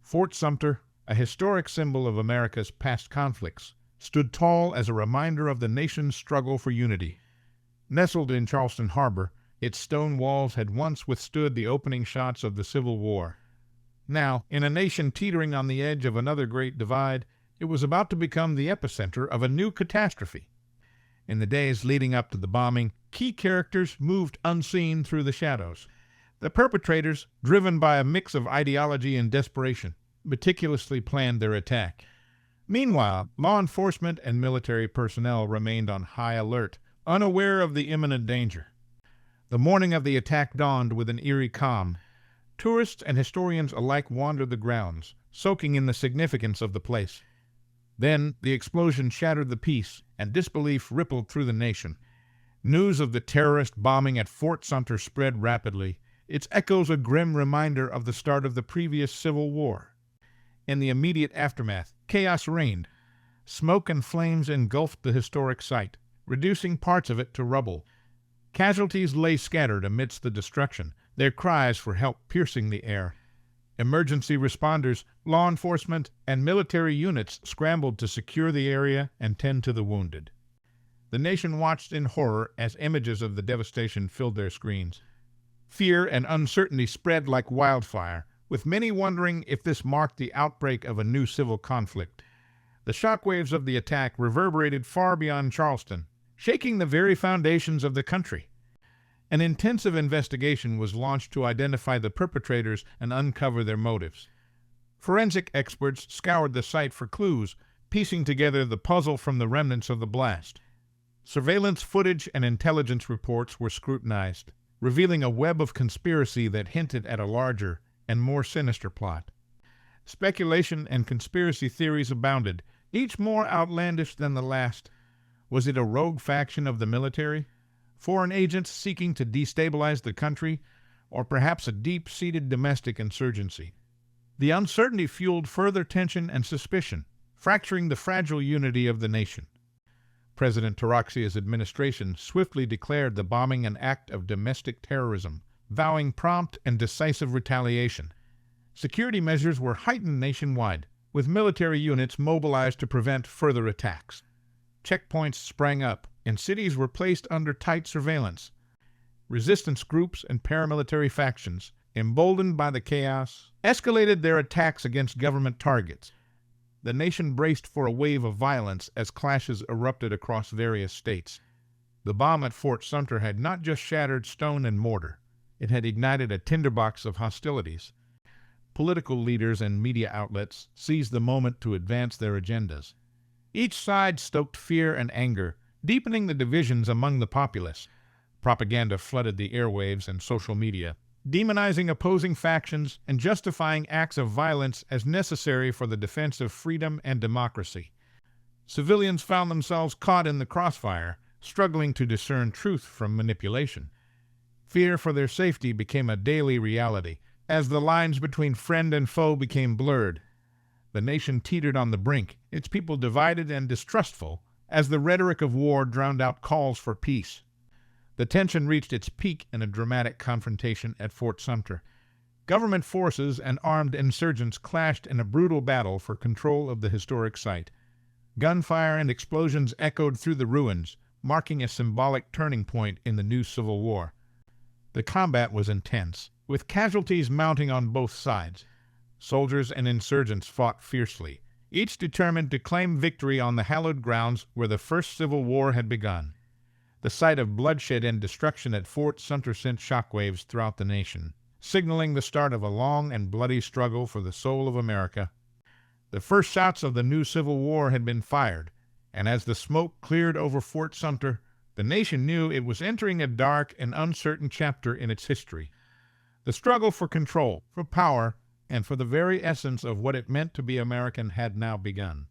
Fort Sumter, a historic symbol of America's past conflicts, stood tall as a reminder of the nation's struggle for unity. Nestled in Charleston Harbor, its stone walls had once withstood the opening shots of the Civil War. Now, in a nation teetering on the edge of another great divide, it was about to become the epicenter of a new catastrophe. In the days leading up to the bombing, key characters moved unseen through the shadows. The perpetrators, driven by a mix of ideology and desperation, meticulously planned their attack. Meanwhile, law enforcement and military personnel remained on high alert, unaware of the imminent danger. The morning of the attack dawned with an eerie calm. Tourists and historians alike wandered the grounds, soaking in the significance of the place. Then the explosion shattered the peace, and disbelief rippled through the nation. News of the terrorist bombing at Fort Sumter spread rapidly, its echoes a grim reminder of the start of the previous Civil War. In the immediate aftermath, chaos reigned. Smoke and flames engulfed the historic site, reducing parts of it to rubble. Casualties lay scattered amidst the destruction, their cries for help piercing the air. Emergency responders, law enforcement, and military units scrambled to secure the area and tend to the wounded. The nation watched in horror as images of the devastation filled their screens. Fear and uncertainty spread like wildfire, with many wondering if this marked the outbreak of a new civil conflict. The shockwaves of the attack reverberated far beyond Charleston, shaking the very foundations of the country. An intensive investigation was launched to identify the perpetrators and uncover their motives. Forensic experts scoured the site for clues, piecing together the puzzle from the remnants of the blast. Surveillance footage and intelligence reports were scrutinized, revealing a web of conspiracy that hinted at a larger and more sinister plot. Speculation and conspiracy theories abounded, each more outlandish than the last. Was it a rogue faction of the military? Foreign agents seeking to destabilize the country? Or perhaps a deep-seated domestic insurgency? The uncertainty fueled further tension and suspicion, fracturing the fragile unity of the nation. President Taraxia's administration swiftly declared the bombing an act of domestic terrorism, vowing prompt and decisive retaliation. Security measures were heightened nationwide, with military units mobilized to prevent further attacks. Checkpoints sprang up, and cities were placed under tight surveillance. Resistance groups and paramilitary factions, emboldened by the chaos, escalated their attacks against government targets. The nation braced for a wave of violence as clashes erupted across various states. The bomb at Fort Sumter had not just shattered stone and mortar. It had ignited a tinderbox of hostilities. Political leaders and media outlets seized the moment to advance their agendas. Each side stoked fear and anger, deepening the divisions among the populace. Propaganda flooded the airwaves and social media, demonizing opposing factions and justifying acts of violence as necessary for the defense of freedom and democracy. Civilians found themselves caught in the crossfire, struggling to discern truth from manipulation. Fear for their safety became a daily reality, as the lines between friend and foe became blurred. The nation teetered on the brink, its people divided and distrustful, as the rhetoric of war drowned out calls for peace. The tension reached its peak in a dramatic confrontation at Fort Sumter. Government forces and armed insurgents clashed in a brutal battle for control of the historic site. Gunfire and explosions echoed through the ruins, marking a symbolic turning point in the new Civil War. The combat was intense, with casualties mounting on both sides. Soldiers and insurgents fought fiercely, each determined to claim victory on the hallowed grounds where the first Civil War had begun. The sight of bloodshed and destruction at Fort Sumter sent shockwaves throughout the nation, signaling the start of a long and bloody struggle for the soul of America. The first shots of the new Civil War had been fired, and as the smoke cleared over Fort Sumter, the nation knew it was entering a dark and uncertain chapter in its history. The struggle for control, for power, and for the very essence of what it meant to be American had now begun.